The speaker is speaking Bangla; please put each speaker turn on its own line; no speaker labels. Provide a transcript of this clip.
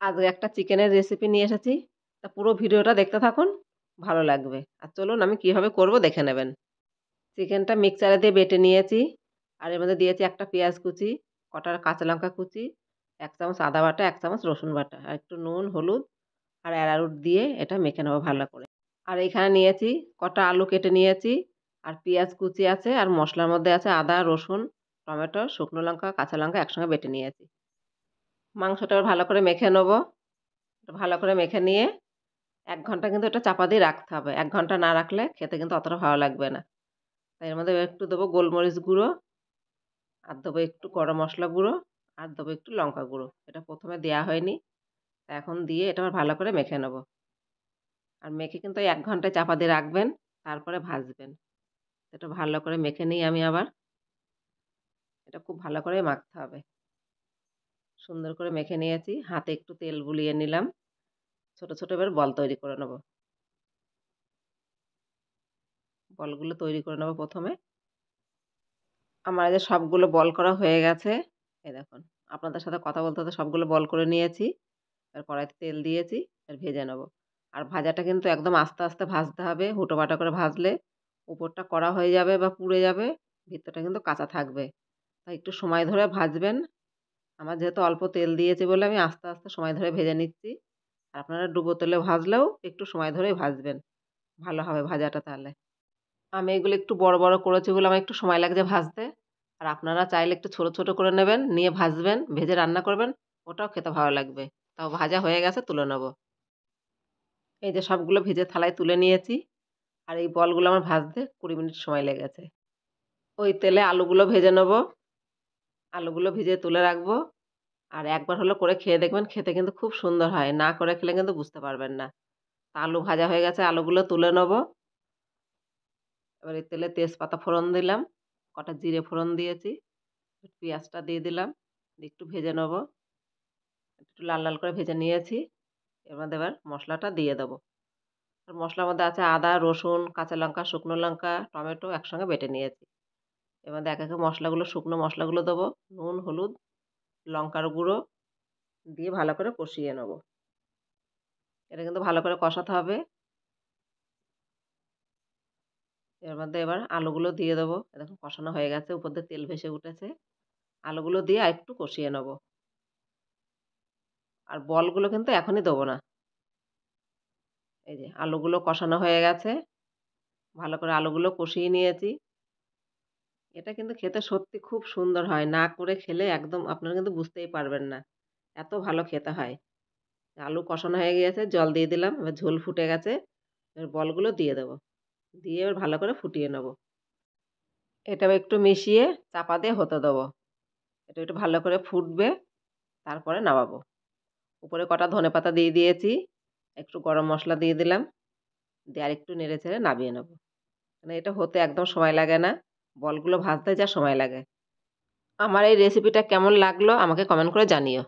আজকে একটা চিকেনের রেসিপি নিয়ে এসেছি। তা পুরো ভিডিওটা দেখতে থাকুন, ভালো লাগবে। আর চলুন আমি কিভাবে করব দেখে নেবেন। চিকেনটা মিক্সচারে দিয়ে বেটে নিয়েছি। আর এর মধ্যে দিয়েছি একটা পেঁয়াজ কুচি, কটা কাঁচা লঙ্কা কুচি, ১ চামচ আদা বাটা, ১ চামচ রসুন বাটা, আর একটু নুন, হলুদ আর অ্যারারুট দিয়ে এটা মেখে নেবো ভালো করে। আর এখানে নিয়েছি কটা আলু কেটে নিয়েছি, আর পেঁয়াজ কুচি আছে, আর মসলার মধ্যে আছে আদা, রসুন, টমেটো, শুকনো লঙ্কা, কাঁচা লঙ্কা একসঙ্গে বেটে নিয়েছি। মাংসটা এবার ভালো করে মেখে নেবো। ভালো করে মেখে নিয়ে ১ ঘন্টা কিন্তু এটা চাপা দিয়ে রাখতে হবে। ১ ঘন্টা না রাখলে খেতে কিন্তু অতটা ভালো লাগবে না। তাই এর মধ্যে একটু দেবো গোলমরিচ গুঁড়ো, আর দেবো একটু গরম মসলা গুঁড়ো, আর দেবো একটু লঙ্কা গুঁড়ো। এটা ১ম এ দেয়া হয়নি। তা এখন দিয়ে এটা আবার ভালো করে মেখে নেব। আর মেখে কিন্তু ওই ১ ঘন্টায় চাপা দিয়ে রাখবেন, তারপরে ভাজবেন। এটা ভালো করে মেখে নিই আমি আবার। এটা খুব ভালো করে মাখতে হবে। সুন্দর করে মেখে নিয়েছি। হাতে একটু তেল বুলিয়ে নিলাম। ছোট, ছোট এবার বল তৈরি করে নেব। বলগুলো তৈরি করে নেব ১ম এ। আমার এই যে সবগুলো বল করা হয়ে গেছে। এই দেখুন, আপনাদের সাথে কথা বলতে, বলতে সবগুলো বল করে নিয়েছি। এবার কড়াইতে তেল দিয়েছি, এবার ভেজে নেব। আর ভাজাটা কিন্তু একদম আস্তে, আস্তে ভাজতে হবে। হুটোপাটা করে ভাজলে উপরটা কড়া হয়ে যাবে বা পুড়ে যাবে, ভিতরটা কিন্তু কাঁচা থাকবে। তাই একটু সময় ধরে ভাজবেন। আমার যেহেতু অল্প তেল দিয়েছি বলে আমি আস্তে, আস্তে সময় ধরে ভেজে নিচ্ছি। আর আপনারা ডুবো তেলে ভাজলেও একটু সময় ধরেই ভাজবেন। ভালো হবে ভাজাটা তাহলে। আমি এগুলো একটু বড়, বড় করেছি বলে আমার একটু সময় লাগছে ভাজতে। আর আপনারা চাইলে একটু ছোট, ছোট করে নেবেন, নিয়ে ভাজবেন, ভেজে রান্না করবেন। ওটাও খেতে ভালো লাগবে। তাও ভাজা হয়ে গেছে, তুলে নেব। এই যে সবগুলো ভেজে থালায় তুলে নিয়েছি। আর এই বলগুলো আমার ভাজতে ২০ মিনিট সময় লেগেছে। ওই তেলে আলুগুলো ভেজে নেব। আলুগুলো ভেজে তুলে রাখবো। আর একবার হলো করে খেয়ে দেখবেন, খেতে কিন্তু খুব সুন্দর হয়। না করে খেলে কিন্তু বুঝতে পারবেন না। তা আলু ভাজা হয়ে গেছে, আলুগুলো তুলে নেব। এবার এই তেলে তেজপাতা ফোড়ন দিলাম, কটা জিরে ফোড়ন দিয়েছি, পেঁয়াজটা দিয়ে দিলাম, দিয়ে একটু ভেজে নেব। একটু লাল, লাল করে ভেজে নিয়েছি। এর মধ্যে এবার মসলাটা দিয়ে দেবো। আর মসলার মধ্যে আছে আদা, রসুন, কাঁচা লঙ্কা, শুকনো লঙ্কা, টমেটো একসঙ্গে বেটে নিয়েছি। এর মধ্যে একে, একে মশলাগুলো, শুকনো মশলাগুলো দেবো। নুন, হলুদ, লঙ্কার গুঁড়ো দিয়ে ভালো করে কষিয়ে নেব। এটা কিন্তু ভালো করে কষাতে হবে। এর মধ্যে এবার আলুগুলো দিয়ে দেবো। দেখুন কষানো হয়ে গেছে, উপর দিয়ে তেল ভেসে উঠেছে। আলুগুলো দিয়ে আরেকটু কষিয়ে নেব। আর বলগুলো কিন্তু এখনই দেবো না। এই যে আলুগুলো কষানো হয়ে গেছে। ভালো করে আলুগুলো কষিয়ে নিয়েছি। এটা কিন্তু খেতে সত্যি খুব সুন্দর হয়। না করে খেলে একদম আপনারা কিন্তু বুঝতেই পারবেন না। এত ভালো খেতে হয়। আলু কষানো হয়ে গিয়েছে, জল দিয়ে দিলাম। এবার ঝোল ফুটে গেছে। এবার বলগুলো দিয়ে দেবো। দিয়ে এবার ভালো করে ফুটিয়ে নেব। এটাও একটু মিশিয়ে চাপা দিয়ে হতে দেবো। এটা একটু ভালো করে ফুটবে, তারপরে নামাবো। উপরে কটা ধনেপাতা দিয়ে দিয়েছি। একটু গরম মসলা দিয়ে দিলাম। দিয়ে আরেকটু নেড়ে চেড়ে নামিয়ে নেব। মানে এটা হতে একদম সময় লাগে না। বলগুলো ভাজতে যা সময় লাগে। আমার এই রেসিপিটা কেমন লাগলো আমাকে কমেন্ট করে জানিও।